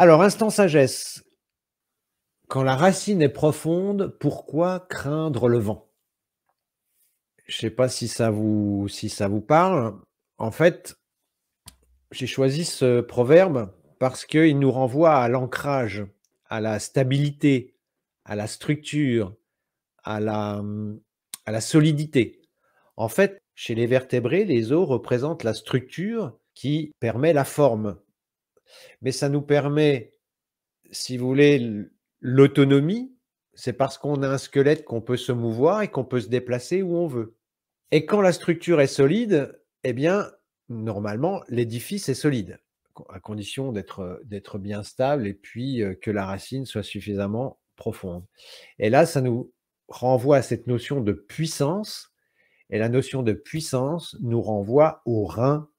Alors, instant sagesse. Quand la racine est profonde, pourquoi craindre le vent? Je ne sais pas si ça vous parle. En fait, j'ai choisi ce proverbe parce qu'il nous renvoie à l'ancrage, à la stabilité, à la structure, à la solidité. En fait, chez les vertébrés, les os représentent la structure qui permet la forme. Mais ça nous permet, si vous voulez, l'autonomie, c'est parce qu'on a un squelette qu'on peut se mouvoir et qu'on peut se déplacer où on veut. Et quand la structure est solide, eh bien, normalement, l'édifice est solide, à condition d'être bien stable et puis, que la racine soit suffisamment profonde. Et là, ça nous renvoie à cette notion de puissance et la notion de puissance nous renvoie aux reins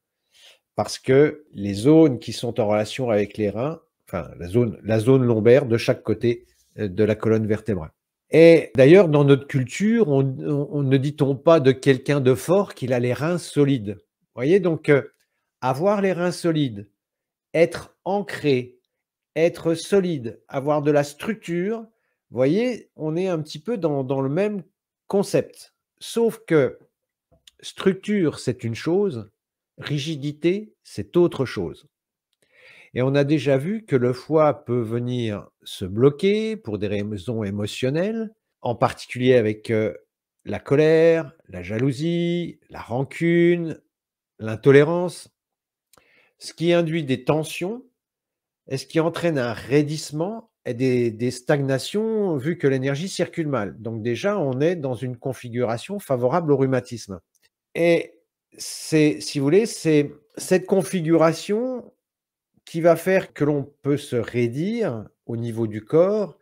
parce que les zones qui sont en relation avec les reins, enfin la zone lombaire de chaque côté, de la colonne vertébrale. Et d'ailleurs, dans notre culture, on ne dit-on pas de quelqu'un de fort qu'il a les reins solides? Vous voyez? Donc, avoir les reins solides, être ancré, être solide, avoir de la structure, vous voyez? On est un petit peu dans le même concept. Sauf que structure, c'est une chose, rigidité, c'est autre chose. Et on a déjà vu que le foie peut venir se bloquer pour des raisons émotionnelles, en particulier avec, la colère, la jalousie, la rancune, l'intolérance, ce qui induit des tensions et ce qui entraîne un raidissement et des stagnations vu que l'énergie circule mal. Donc déjà, on est dans une configuration favorable au rhumatisme. Et c'est si vous voulez, c'est cette configuration qui va faire que l'on peut se raidir au niveau du corps,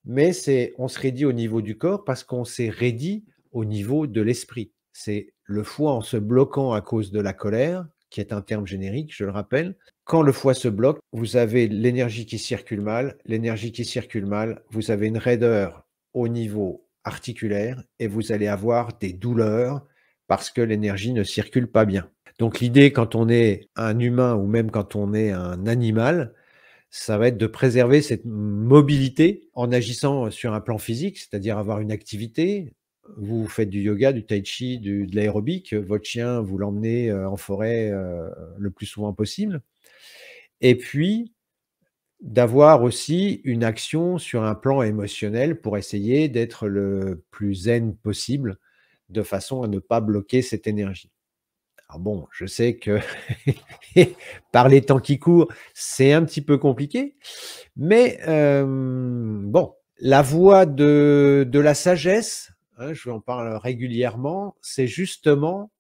mais on se raidit au niveau du corps parce qu'on s'est raidi au niveau de l'esprit. C'est le foie en se bloquant à cause de la colère, qui est un terme générique, je le rappelle. Quand le foie se bloque, vous avez l'énergie qui circule mal. L'énergie qui circule mal, vous avez une raideur au niveau articulaire et vous allez avoir des douleurs parce que l'énergie ne circule pas bien. Donc l'idée quand on est un humain ou même quand on est un animal, ça va être de préserver cette mobilité en agissant sur un plan physique, c'est-à-dire avoir une activité. Vous faites du yoga, du tai chi, de l'aérobic, votre chien, vous l'emmenez, en forêt, le plus souvent possible. Et puis, d'avoir aussi une action sur un plan émotionnel pour essayer d'être le plus zen possible, de façon à ne pas bloquer cette énergie. Alors bon, je sais que par les temps qui courent, c'est un petit peu compliqué, mais bon, la voie de la sagesse, hein, je en parle régulièrement, c'est justement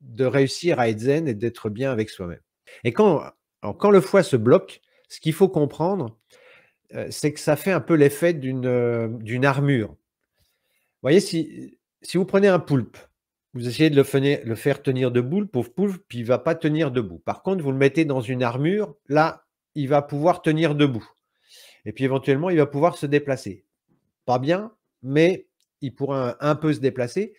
de réussir à être zen et d'être bien avec soi-même. Et quand le foie se bloque, ce qu'il faut comprendre, c'est que ça fait un peu l'effet d'une armure. Vous voyez, si vous prenez un poulpe, vous essayez de le faire tenir debout, le pauvre poulpe, puis il va pas tenir debout. Par contre, vous le mettez dans une armure, là, il va pouvoir tenir debout et puis éventuellement, il va pouvoir se déplacer. Pas bien, mais il pourra un peu se déplacer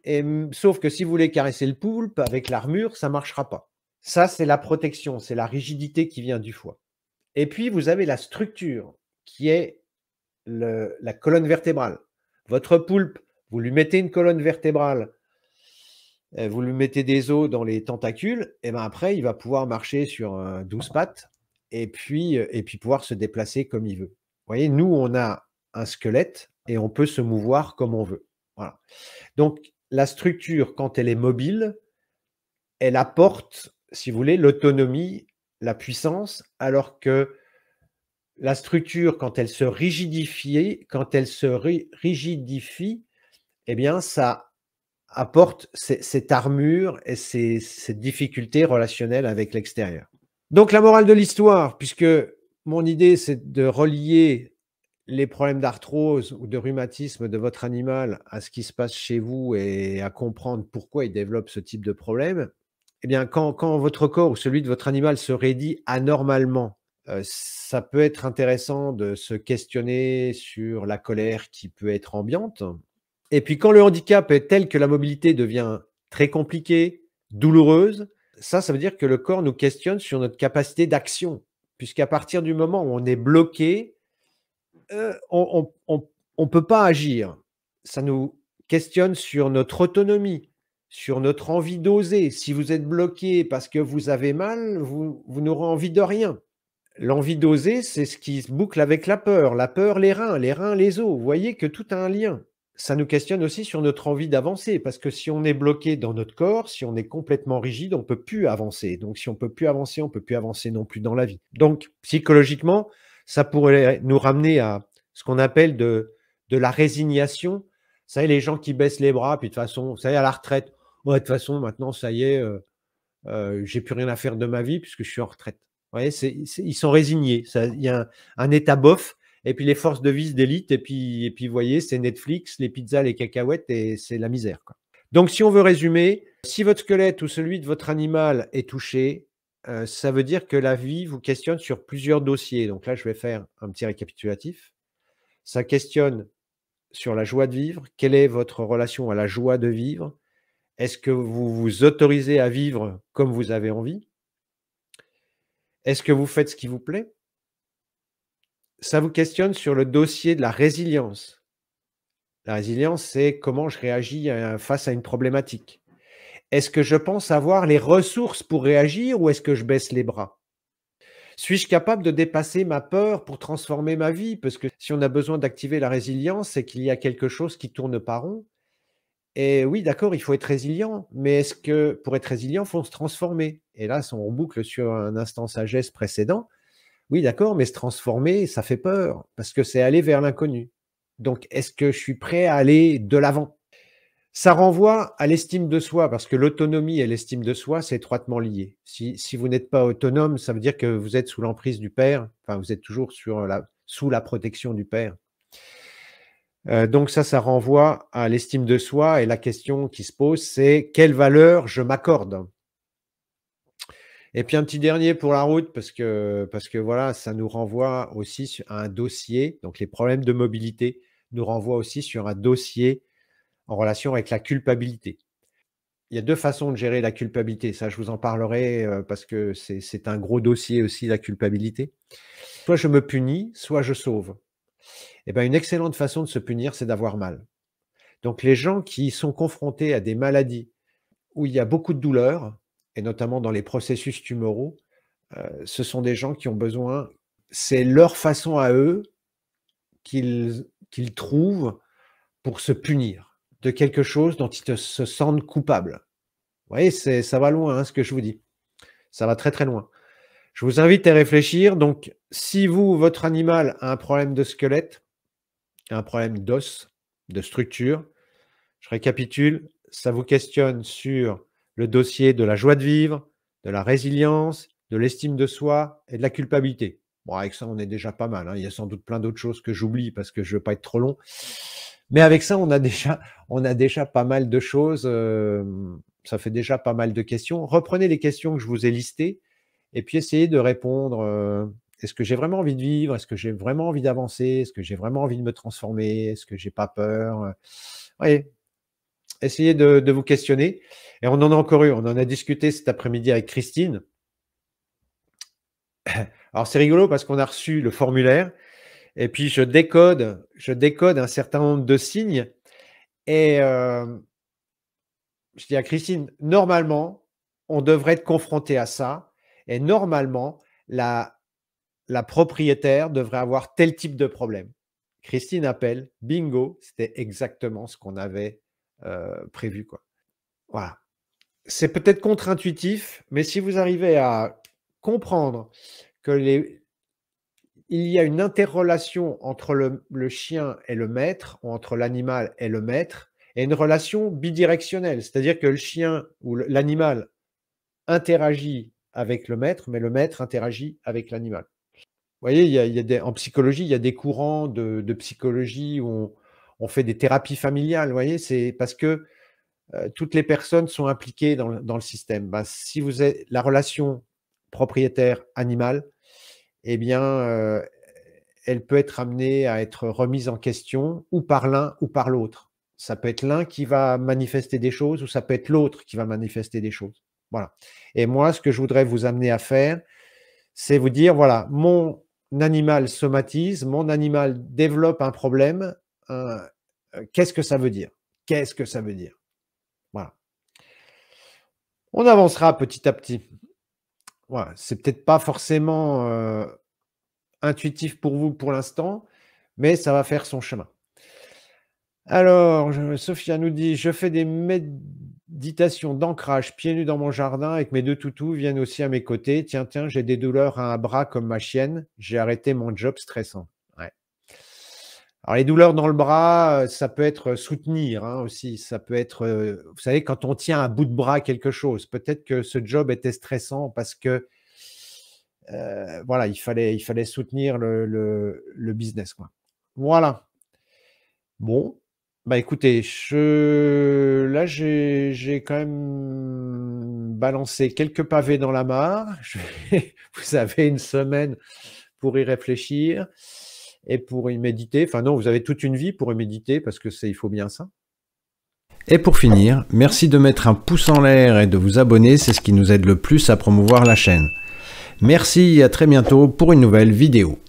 et sauf que si vous voulez caresser le poulpe avec l'armure, ça marchera pas. Ça, c'est la protection, c'est la rigidité qui vient du foie. Et puis, vous avez la structure qui est la colonne vertébrale. Votre poulpe, vous lui mettez une colonne vertébrale, vous lui mettez des os dans les tentacules, et ben après, il va pouvoir marcher sur 12 pattes et puis pouvoir se déplacer comme il veut. Vous voyez, nous, on a un squelette et on peut se mouvoir comme on veut. Voilà. Donc, la structure, quand elle est mobile, elle apporte, si vous voulez, l'autonomie, la puissance, alors que la structure, quand elle se rigidifie, eh bien, ça apporte cette armure et cette difficulté relationnelle avec l'extérieur. Donc la morale de l'histoire, puisque mon idée, c'est de relier les problèmes d'arthrose ou de rhumatisme de votre animal à ce qui se passe chez vous et à comprendre pourquoi il développe ce type de problème, eh bien, quand votre corps ou celui de votre animal se raidit anormalement, ça peut être intéressant de se questionner sur la colère qui peut être ambiante. Et puis quand le handicap est tel que la mobilité devient très compliquée, douloureuse, ça veut dire que le corps nous questionne sur notre capacité d'action, puisqu'à partir du moment où on est bloqué, on peut pas agir. Ça nous questionne sur notre autonomie, sur notre envie d'oser. Si vous êtes bloqué parce que vous avez mal, vous n'aurez envie de rien. L'envie d'oser, c'est ce qui se boucle avec la peur. La peur, les reins, les os. Vous voyez que tout a un lien. Ça nous questionne aussi sur notre envie d'avancer, parce que si on est bloqué dans notre corps, si on est complètement rigide, on ne peut plus avancer. Donc si on ne peut plus avancer, on ne peut plus avancer non plus dans la vie. Donc psychologiquement, ça pourrait nous ramener à ce qu'on appelle de la résignation. Vous savez, les gens qui baissent les bras, puis de toute façon, vous savez, à la retraite, ouais, de toute façon, maintenant, ça y est, j'ai plus rien à faire de ma vie puisque je suis en retraite. Vous voyez, ils sont résignés. Il y a un état bof, et puis les forces de vie se délitent, et puis vous voyez, c'est Netflix, les pizzas, les cacahuètes, et c'est la misère, quoi. Donc, si on veut résumer, si votre squelette ou celui de votre animal est touché, ça veut dire que la vie vous questionne sur plusieurs dossiers. Donc là, je vais faire un petit récapitulatif. Ça questionne sur la joie de vivre. Quelle est votre relation à la joie de vivre? Est-ce que vous vous autorisez à vivre comme vous avez envie? Est-ce que vous faites ce qui vous plaît? Ça vous questionne sur le dossier de la résilience. La résilience, c'est comment je réagis face à une problématique. Est-ce que je pense avoir les ressources pour réagir ou est-ce que je baisse les bras? Suis-je capable de dépasser ma peur pour transformer ma vie? Parce que si on a besoin d'activer la résilience, c'est qu'il y a quelque chose qui tourne pas rond. Et oui, d'accord, il faut être résilient, mais est-ce que pour être résilient, il faut se transformer? Et là, si on reboucle sur un instant sagesse précédent, oui, d'accord, mais se transformer, ça fait peur, parce que c'est aller vers l'inconnu. Donc, est-ce que je suis prêt à aller de l'avant? Ça renvoie à l'estime de soi, parce que l'autonomie et l'estime de soi, c'est étroitement lié. Si vous n'êtes pas autonome, ça veut dire que vous êtes sous l'emprise du père, enfin, vous êtes toujours sous la protection du père. Donc ça renvoie à l'estime de soi, et la question qui se pose, c'est: quelle valeur je m'accorde? Et puis un petit dernier pour la route, parce que voilà, ça nous renvoie aussi à un dossier. Donc les problèmes de mobilité nous renvoient aussi sur un dossier en relation avec la culpabilité. Il y a 2 façons de gérer la culpabilité. Ça, je vous en parlerai, parce que c'est un gros dossier aussi, la culpabilité. Soit je me punis, soit je sauve. Et ben, une excellente façon de se punir, c'est d'avoir mal. Donc les gens qui sont confrontés à des maladies où il y a beaucoup de douleur, et notamment dans les processus tumoraux, ce sont des gens qui ont besoin, c'est leur façon à eux qu'ils trouvent pour se punir de quelque chose dont ils se sentent coupables. Vous voyez, ça va loin, hein, ce que je vous dis. Ça va très, très loin. Je vous invite à réfléchir. Donc, si votre animal a un problème de squelette, un problème d'os, de structure, je récapitule, ça vous questionne sur le dossier de la joie de vivre, de la résilience, de l'estime de soi et de la culpabilité. Bon, avec ça, on est déjà pas mal, hein. Il y a sans doute plein d'autres choses que j'oublie parce que je ne veux pas être trop long. Mais avec ça, on a déjà pas mal de choses. Ça fait déjà pas mal de questions. Reprenez les questions que je vous ai listées et puis essayez de répondre. Est-ce que j'ai vraiment envie de vivre? Est-ce que j'ai vraiment envie d'avancer? Est-ce que j'ai vraiment envie de me transformer? Est-ce que j'ai pas peur? Oui, essayez de vous questionner. Et on en a encore eu, on en a discuté cet après-midi avec Christine. Alors c'est rigolo parce qu'on a reçu le formulaire et puis je décode un certain nombre de signes et je dis à Christine: «Normalement, on devrait être confronté à ça et normalement, la propriétaire devrait avoir tel type de problème». Christine appelle, bingo, c'était exactement ce qu'on avait, prévu, quoi. Voilà. C'est peut-être contre-intuitif, mais si vous arrivez à comprendre que il y a une interrelation entre le chien et le maître, ou entre l'animal et le maître, et une relation bidirectionnelle. C'est-à-dire que le chien ou l'animal interagit avec le maître, mais le maître interagit avec l'animal. Vous voyez, il y a en psychologie, il y a des courants de psychologie où on fait des thérapies familiales, vous voyez? C'est parce que toutes les personnes sont impliquées dans le système. Ben, si vous êtes la relation propriétaire-animal, eh bien, elle peut être amenée à être remise en question ou par l'un ou par l'autre. Ça peut être l'un qui va manifester des choses ou ça peut être l'autre qui va manifester des choses. Voilà. Et moi, ce que je voudrais vous amener à faire, C'est vous dire, voilà, mon animal somatise, mon animal développe un problème, qu'est-ce que ça veut dire? Qu'est-ce que ça veut dire? Voilà. On avancera petit à petit. Voilà, c'est peut-être pas forcément, intuitif pour vous pour l'instant, mais ça va faire son chemin. Alors, Sophia nous dit: «Je fais des méditations d'ancrage pieds nus dans mon jardin et que mes 2 toutous viennent aussi à mes côtés. Tiens, tiens, j'ai des douleurs à un bras comme ma chienne. J'ai arrêté mon job stressant». Ouais. Alors les douleurs dans le bras, ça peut être soutenir, hein, aussi. Ça peut être, vous savez, quand on tient à bout de bras quelque chose, peut-être que ce job était stressant parce que, voilà, il fallait soutenir le business, quoi. Voilà. Bon, bah, écoutez, là, j'ai quand même balancé quelques pavés dans la mare. Vous avez une semaine pour y réfléchir et pour y méditer. Enfin non, vous avez toute une vie pour y méditer parce que il faut bien ça. Et pour finir, merci de mettre un pouce en l'air et de vous abonner, c'est ce qui nous aide le plus à promouvoir la chaîne. Merci et à très bientôt pour une nouvelle vidéo.